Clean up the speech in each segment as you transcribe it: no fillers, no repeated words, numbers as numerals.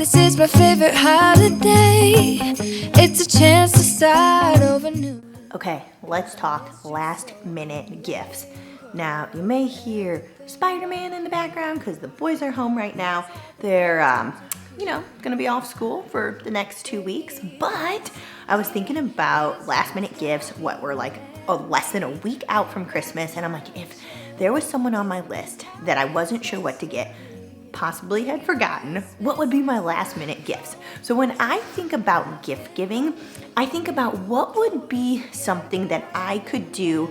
This is my favorite holiday. It's a chance to start over new. Okay, let's talk last minute gifts. Now, you may hear Spider-Man in the background because the boys are home right now. They're, gonna be off school for the next 2 weeks. But I was thinking about last minute gifts, what were like less than a week out from Christmas. And I'm like, if there was someone on my list that I wasn't sure what to get, possibly had forgotten, what would be my last minute gifts? So when I think about gift giving, I think about what would be something that I could do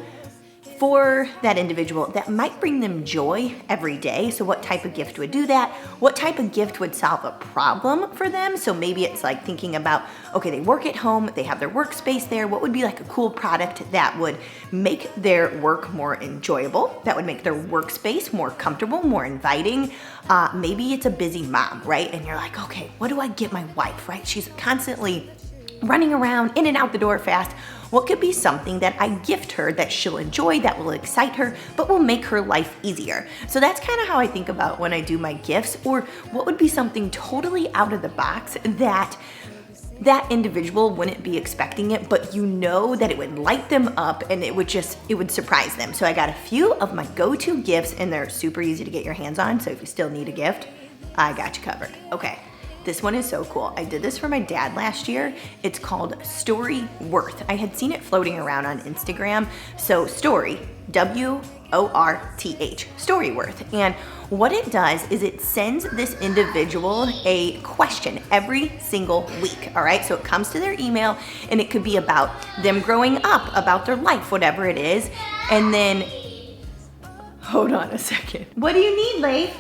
for that individual that might bring them joy every day. So what type of gift would do that? What type of gift would solve a problem for them? So maybe it's like thinking about, okay, they work at home, they have their workspace there. What would be like a cool product that would make their work more enjoyable, that would make their workspace more comfortable, more inviting? Maybe it's a busy mom, right? And you're like, okay, what do I get my wife, right? She's constantly running around in and out the door fast. What could be something that I gift her that she'll enjoy, that will excite her, but will make her life easier? So that's kind of how I think about when I do my gifts. Or what would be something totally out of the box that individual wouldn't be expecting it, but you know that it would light them up and it would surprise them. So I got a few of my go-to gifts and they're super easy to get your hands on. So if you still need a gift, I got you covered. Okay. This one is so cool. I did this for my dad last year. It's called Story Worth. I had seen it floating around on Instagram. So Story, W-O-R-T-H, Story Worth. And what it does is it sends this individual a question every single week, all right? So it comes to their email and it could be about them growing up, about their life, whatever it is. And then, hold on a second. What do you need, Leif?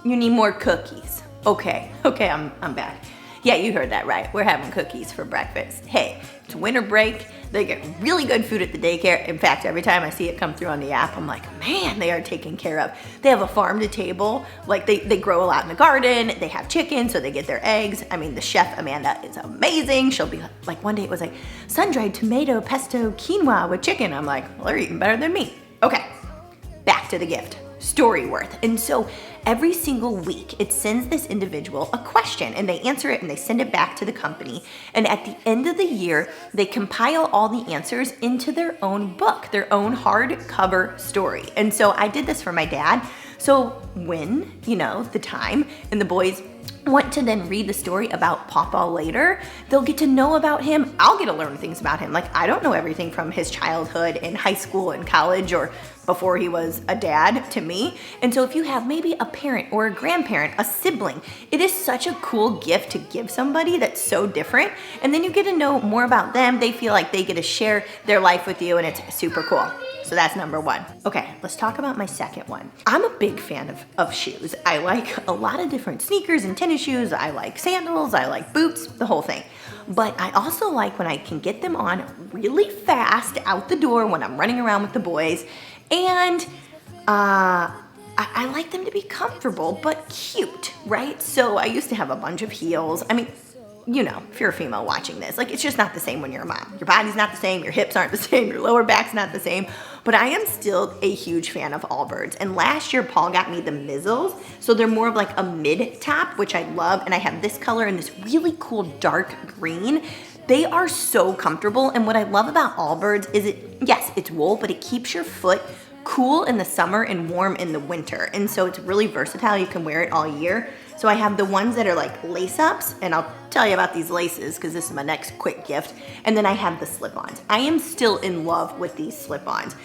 You need more cookies. Okay, I'm back. Yeah, you heard that right. We're having cookies for breakfast. Hey, it's winter break. They get really good food at the daycare. In fact, every time I see it come through on the app, I'm like, man, they are taken care of. They have a farm to table. Like they grow a lot in the garden. They have chicken, so they get their eggs. I mean, the chef, Amanda, is amazing. She'll be like, one day it was like, sun-dried tomato, pesto, quinoa with chicken. I'm like, well, they're eating better than me. Okay, back to the gift. Story Worth. And so every single week it sends this individual a question and they answer it and they send it back to the company. And at the end of the year, they compile all the answers into their own book, their own hardcover story. And so I did this for my dad. So when, the time and the boys want to then read the story about Papa later, they'll get to know about him. I'll get to learn things about him. Like I don't know everything from his childhood in high school and college or before he was a dad to me. And so if you have maybe a parent or a grandparent, a sibling, it is such a cool gift to give somebody that's so different. And then you get to know more about them. They feel like they get to share their life with you and it's super cool. So that's number one. Okay, let's talk about my second one. I'm a big fan of shoes. I like a lot of different sneakers and tennis shoes. I like sandals, I like boots, the whole thing. But I also like when I can get them on really fast out the door when I'm running around with the boys. And I like them to be comfortable, but cute, right? So I used to have a bunch of heels. I mean, if you're a female watching this, like it's just not the same when you're a mom. Your body's not the same, your hips aren't the same, your lower back's not the same. But I am still a huge fan of Allbirds. And last year, Paul got me the Mizzles. So they're more of like a mid-top, which I love. And I have this color and this really cool dark green. They are so comfortable. And what I love about Allbirds is it's wool, but it keeps your foot cool in the summer and warm in the winter. And so it's really versatile. You can wear it all year. So I have the ones that are like lace-ups, and I'll tell you about these laces because this is my next quick gift. And then I have the slip-ons. I am still in love with these slip-ons.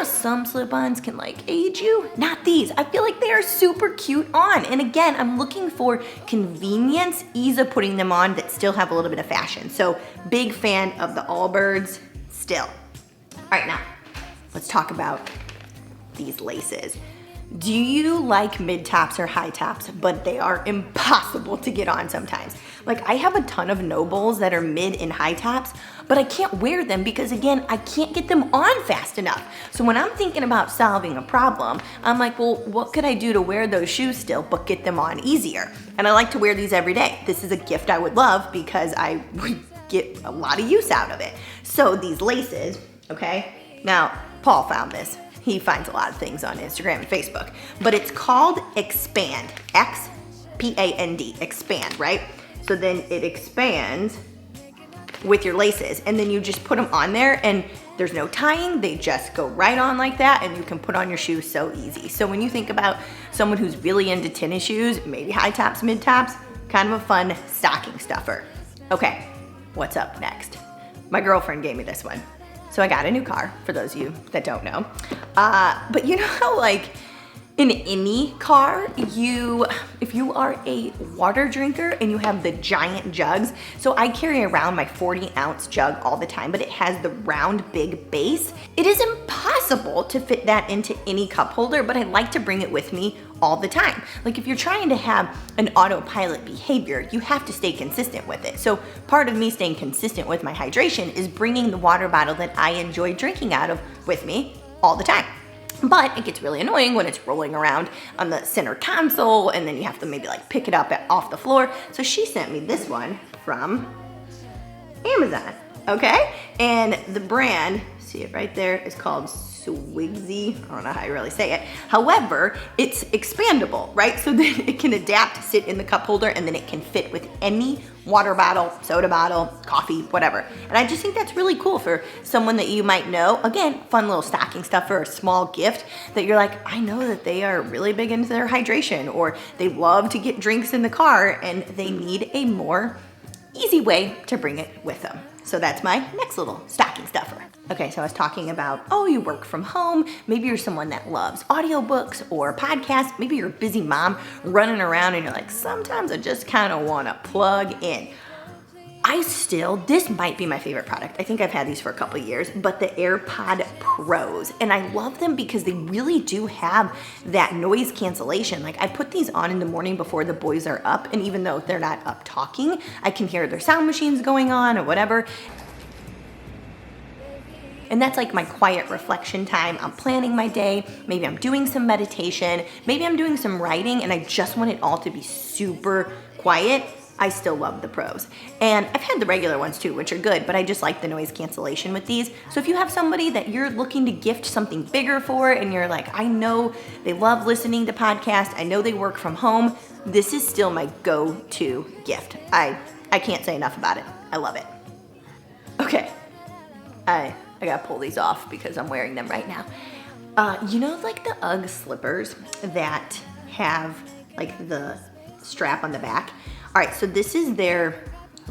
Some slip-ons can like age you. Not these. I feel like they are super cute on. And again, I'm looking for convenience, ease of putting them on that still have a little bit of fashion. So big fan of the Allbirds still. All right, now let's talk about these laces. Do you like mid tops or high tops, but they are impossible to get on sometimes? Like I have a ton of Nobles that are mid and high tops, but I can't wear them because again, I can't get them on fast enough. So when I'm thinking about solving a problem, I'm like, well, what could I do to wear those shoes still, but get them on easier? And I like to wear these every day. This is a gift I would love because I would get a lot of use out of it. So these laces, okay? Now, Paul found this. He finds a lot of things on Instagram and Facebook, but it's called Expand, P-A-N-D, expand, right? So then it expands with your laces, and then you just put them on there, and there's no tying. They just go right on like that, and you can put on your shoes so easy. So when you think about someone who's really into tennis shoes, maybe high tops, mid tops, kind of a fun stocking stuffer. Okay, what's up next? My girlfriend gave me this one. So I got a new car, for those of you that don't know. But you know how like in any car, if you are a water drinker and you have the giant jugs, so I carry around my 40-ounce jug all the time, but it has the round big base. It is impossible to fit that into any cup holder, but I like to bring it with me all the time. Like if you're trying to have an autopilot behavior, you have to stay consistent with it. So part of me staying consistent with my hydration is bringing the water bottle that I enjoy drinking out of with me all the time. But it gets really annoying when it's rolling around on the center console, and then you have to maybe like pick it up off the floor. So she sent me this one from Amazon, okay? And the brand, see it right there, is called Swigsy. I don't know how you really say it. However, it's expandable, right? So then it can adapt, sit in the cup holder, and then it can fit with any water bottle, soda bottle, coffee, whatever. And I just think that's really cool for someone that you might know. Again, fun little stocking stuffer, a small gift that you're like, I know that they are really big into their hydration, or they love to get drinks in the car and they need a more easy way to bring it with them. So that's my next little stocking stuffer. Okay, so I was talking about, you work from home. Maybe you're someone that loves audiobooks or podcasts. Maybe you're a busy mom running around and you're like, sometimes I just kind of want to plug in. This might be my favorite product. I think I've had these for a couple of years, but the AirPod Pros. And I love them because they really do have that noise cancellation. Like I put these on in the morning before the boys are up, and even though they're not up talking, I can hear their sound machines going on or whatever. And that's like my quiet reflection time. I'm planning my day. Maybe I'm doing some meditation. Maybe I'm doing some writing and I just want it all to be super quiet. I still love the Pros. And I've had the regular ones too, which are good, but I just like the noise cancellation with these. So if you have somebody that you're looking to gift something bigger for and you're like, I know they love listening to podcasts, I know they work from home, this is still my go-to gift. I can't say enough about it. I love it. Okay, I gotta pull these off because I'm wearing them right now. You know like the UGG slippers that have like the strap on the back? All right, so this is their,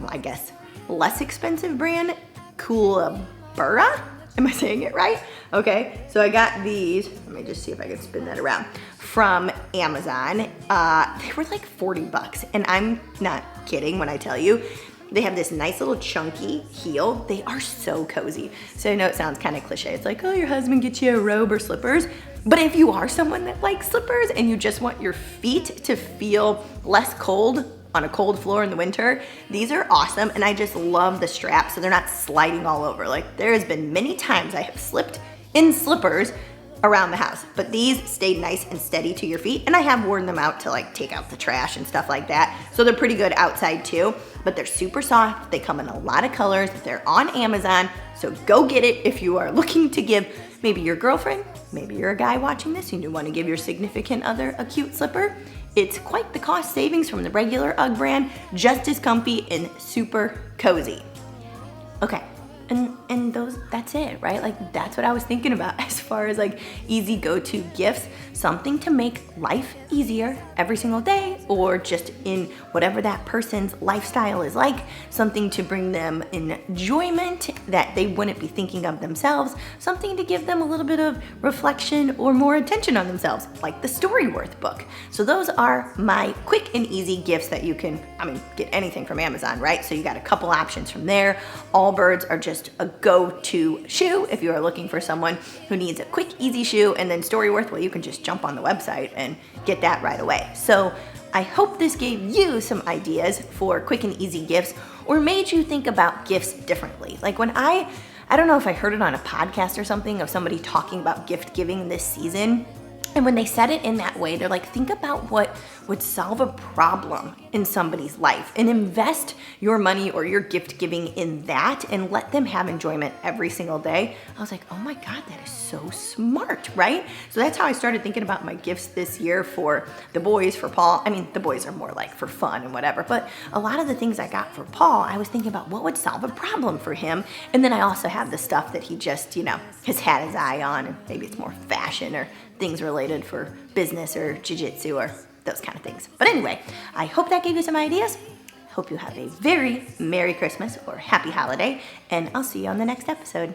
I guess, less expensive brand, Koolaburra. Am I saying it right? Okay, so I got these, let me just see if I can spin that around, from Amazon. They were like $40, and I'm not kidding when I tell you, they have this nice little chunky heel. They are so cozy. So I know it sounds kind of cliche. It's like, your husband gets you a robe or slippers. But if you are someone that likes slippers and you just want your feet to feel less cold on a cold floor in the winter, these are awesome. And I just love the strap so they're not sliding all over. Like there has been many times I have slipped in slippers around the house, but these stayed nice and steady to your feet, and I have worn them out to like take out the trash and stuff like that, so they're pretty good outside too, but they're super soft. They come in a lot of colors. They're on Amazon, so go get it if you are looking to give maybe your girlfriend, maybe you're a guy watching this and you want to give your significant other a cute slipper. It's quite the cost savings from the regular UGG brand, just as comfy and super cozy. Okay. And that's it, right? Like that's what I was thinking about as far as like easy go-to gifts, something to make life easier every single day, or just in whatever that person's lifestyle is like, something to bring them enjoyment that they wouldn't be thinking of themselves, something to give them a little bit of reflection or more attention on themselves, like the Storyworth book. So those are my quick and easy gifts that you can, get anything from Amazon, right? So you got a couple options from there. Allbirds are just a go-to shoe if you are looking for someone who needs a quick, easy shoe, and then Storyworth, well, you can just jump on the website and get that right away. So I hope this gave you some ideas for quick and easy gifts, or made you think about gifts differently. Like when I don't know if I heard it on a podcast or something of somebody talking about gift giving this season, and when they said it in that way, they're like, think about what would solve a problem in somebody's life and invest your money or your gift giving in that and let them have enjoyment every single day, I was like, oh my God, that is so smart, right? So that's how I started thinking about my gifts this year for the boys, for Paul. I mean, the boys are more like for fun and whatever, but a lot of the things I got for Paul, I was thinking about what would solve a problem for him. And then I also have the stuff that he just, has had his eye on, and maybe it's more fashion or things related for business or jiu-jitsu or those kind of things. But anyway, I hope that gave you some ideas. Hope you have a very Merry Christmas or Happy Holiday, and I'll see you on the next episode.